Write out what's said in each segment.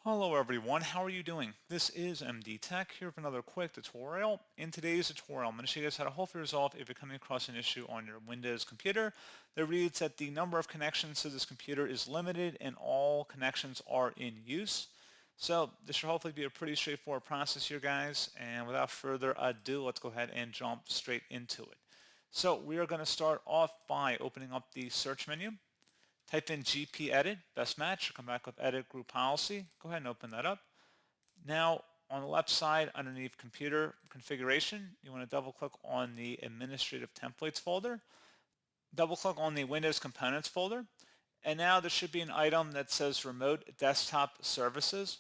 Hello everyone, how are you doing? This is MD Tech here with another quick tutorial. In today's tutorial, I'm going to show you guys how to hopefully resolve if you're coming across an issue on your Windows computer that reads that the number of connections to this computer is limited and all connections are in use. So this should hopefully be a pretty straightforward process here, guys, and without further ado, let's go ahead and jump straight into it. So we are going to start off by opening up the search menu. Type in GP edit, best match, come back with edit group policy. Go ahead and open that up. Now on the left side underneath computer configuration, you want to double click on the administrative templates folder. Double click on the Windows components folder. And now there should be an item that says remote desktop services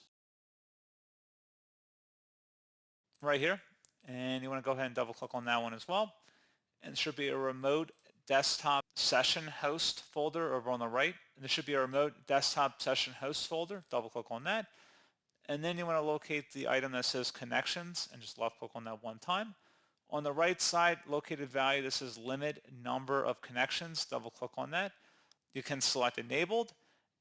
right here. And you want to go ahead and double click on that one as well. And there should be a remote desktop session host folder over on the right. And there should be a remote desktop session host folder. Double click on that. And then you want to locate the item that says connections and just left click on that one time. On the right side, located value, this is limit number of connections. Double click on that. You can select enabled,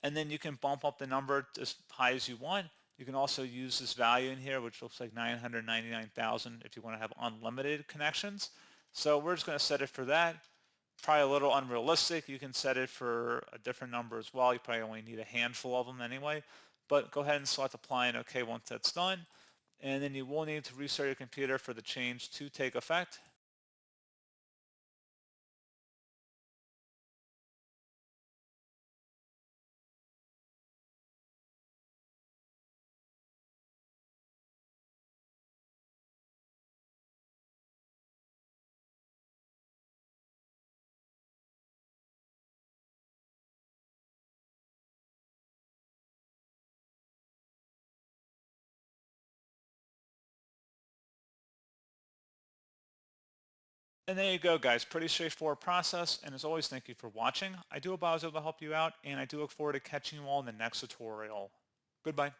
and then you can bump up the number as high as you want. You can also use this value in here, which looks like 999,000 if you want to have unlimited connections. So we're just going to set it for that. Probably a little unrealistic. You can set it for a different number as well. You probably only need a handful of them anyway. But go ahead and select apply and OK once that's done. And then you will need to restart your computer for the change to take effect. And there you go, guys. Pretty straightforward process. And as always, thank you for watching. I do hope I was able to help you out, and I do look forward to catching you all in the next tutorial. Goodbye.